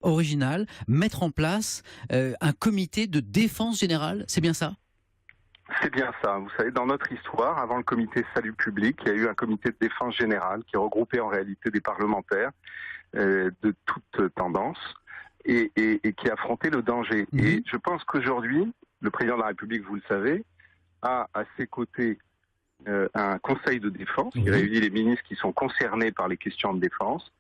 original, mettre en place un comité de défense générale, c'est bien ça? C'est bien ça. Vous savez, dans notre histoire, avant le comité salut public, il y a eu un comité de défense générale qui regroupait en réalité des parlementaires de toutes tendances et qui affrontait le danger. Mmh. Et je pense qu'aujourd'hui, le président de la République, vous le savez, a à ses côtés un conseil de défense qui réunit les ministres qui sont concernés par les questions de défense.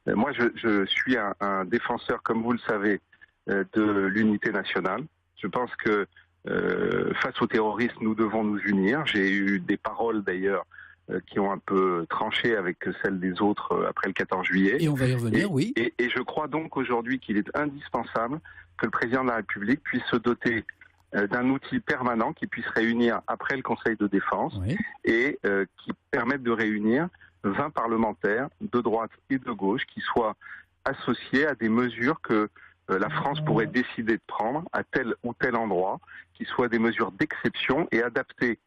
Moi, je suis un défenseur, comme vous le savez, de l'unité nationale. Je pense que face aux terroristes, nous devons nous unir. J'ai eu des paroles d'ailleurs qui ont un peu tranché avec celles des autres après le 14 juillet. Et on va y revenir, oui. Et je crois donc aujourd'hui qu'il est indispensable que le président de la République puisse se doter d'un outil permanent qui puisse réunir après le Conseil de défense et qui permette de réunir 20 parlementaires de droite et de gauche qui soient associés à des mesures que la France pourrait décider de prendre à tel ou tel endroit, qui soient des mesures d'exception et adaptées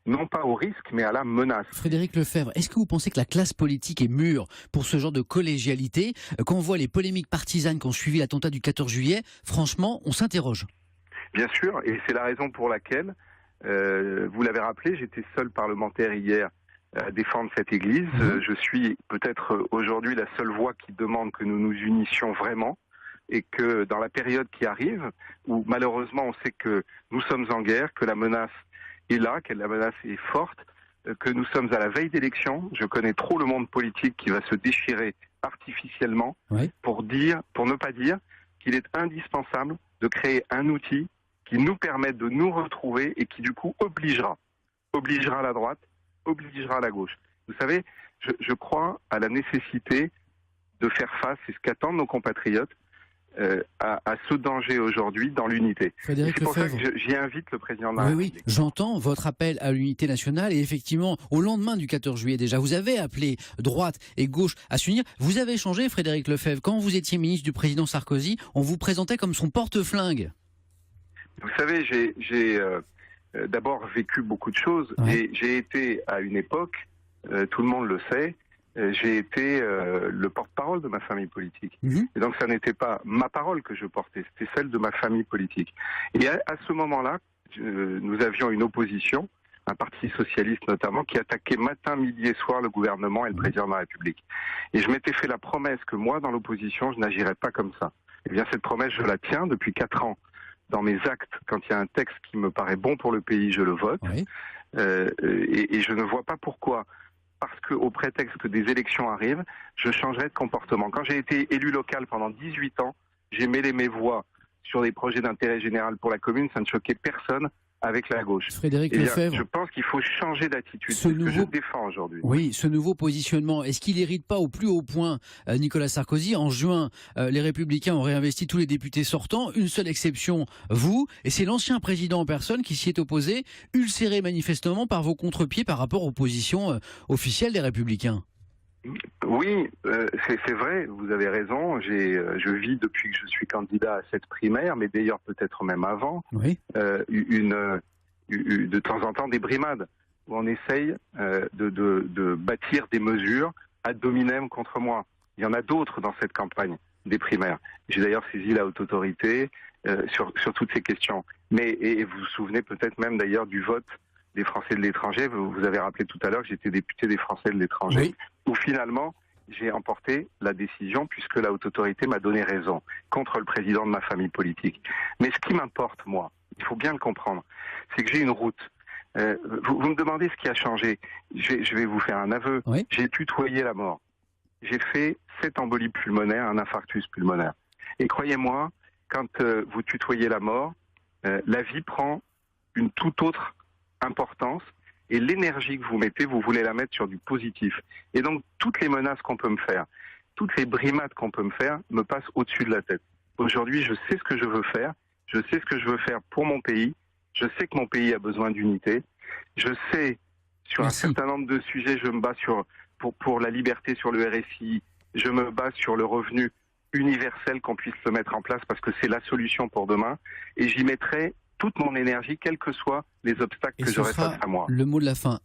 non pas au risque, mais à la menace. Frédéric Lefebvre, est-ce que vous pensez que la classe politique est mûre pour ce genre de collégialité? Quand on voit les polémiques partisanes qui ont suivi l'attentat du 14 juillet, franchement, on s'interroge. Bien sûr, et c'est la raison pour laquelle, vous l'avez rappelé, j'étais seul parlementaire hier à défendre cette Église. Je suis peut-être aujourd'hui la seule voix qui demande que nous nous unissions vraiment et que dans la période qui arrive, où malheureusement on sait que nous sommes en guerre, que la menace est là, que la menace est forte, que nous sommes à la veille d'élections. Je connais trop le monde politique qui va se déchirer artificiellement pour ne pas dire qu'il est indispensable de créer un outil qui nous permette de nous retrouver et qui du coup obligera la droite, obligera la gauche. Vous savez, je crois à la nécessité de faire face, c'est ce qu'attendent nos compatriotes, à ce danger aujourd'hui dans l'unité. C'est pour ça que j'y invite le président de la République. Oui, j'entends votre appel à l'unité nationale et effectivement, au lendemain du 14 juillet déjà, vous avez appelé droite et gauche à s'unir. Vous avez changé, Frédéric Lefebvre. Quand vous étiez ministre du président Sarkozy, on vous présentait comme son porte-flingue. Vous savez, j'ai d'abord vécu beaucoup de choses et j'ai été à une époque, tout le monde le sait, j'ai été le porte-parole de ma famille politique. Et donc ça n'était pas ma parole que je portais, c'était celle de ma famille politique. Et à ce moment-là, nous avions une opposition, un parti socialiste notamment, qui attaquait matin, midi et soir le gouvernement et le président de la République. Et je m'étais fait la promesse que moi, dans l'opposition, je n'agirais pas comme ça. Eh bien cette promesse, je la tiens depuis 4 ans. Dans mes actes, quand il y a un texte qui me paraît bon pour le pays, je le vote. Et je ne vois pas pourquoi, parce qu'au prétexte que des élections arrivent, je changerai de comportement. Quand j'ai été élu local pendant 18 ans, j'ai mêlé mes voix sur des projets d'intérêt général pour la commune, ça ne choquait personne avec la gauche. Frédéric Lefebvre, je pense qu'il faut changer d'attitude, c'est ce que je défends aujourd'hui. Oui, ce nouveau positionnement, est-ce qu'il n'hérite pas au plus haut point Nicolas Sarkozy? En juin, les Républicains ont réinvesti tous les députés sortants, une seule exception, vous, et c'est l'ancien président en personne qui s'y est opposé, ulcéré manifestement par vos contre-pieds par rapport aux positions officielles des Républicains. Oui, c'est vrai, vous avez raison. Je vis depuis que je suis candidat à cette primaire, mais d'ailleurs peut-être même avant, de temps en temps des brimades où on essaye de bâtir des mesures ad hominem contre moi. Il y en a d'autres dans cette campagne des primaires. J'ai d'ailleurs saisi la haute autorité sur toutes ces questions. Et vous vous souvenez peut-être même d'ailleurs du vote des Français de l'étranger. Vous avez rappelé tout à l'heure que j'étais député des Français de l'étranger, où finalement j'ai emporté la décision puisque la haute autorité m'a donné raison contre le président de ma famille politique. Mais ce qui m'importe, moi, il faut bien le comprendre, c'est que j'ai une route. Vous me demandez ce qui a changé. Je vais vous faire un aveu. J'ai tutoyé la mort. J'ai fait 7 embolies pulmonaires, un infarctus pulmonaire. Et croyez-moi, quand vous tutoyez la mort, la vie prend une toute autre importance et l'énergie que vous mettez, vous voulez la mettre sur du positif. Et donc, toutes les menaces qu'on peut me faire, toutes les brimades qu'on peut me faire, me passent au-dessus de la tête. Aujourd'hui, je sais ce que je veux faire, je sais ce que je veux faire pour mon pays, je sais que mon pays a besoin d'unité, je sais, sur un certain nombre de sujets, je me bats pour la liberté sur le RSI, je me bats sur le revenu universel, qu'on puisse le mettre en place parce que c'est la solution pour demain, et j'y mettrai toute mon énergie, quels que soient les obstacles que j'aurai face à moi. Le mot de la fin.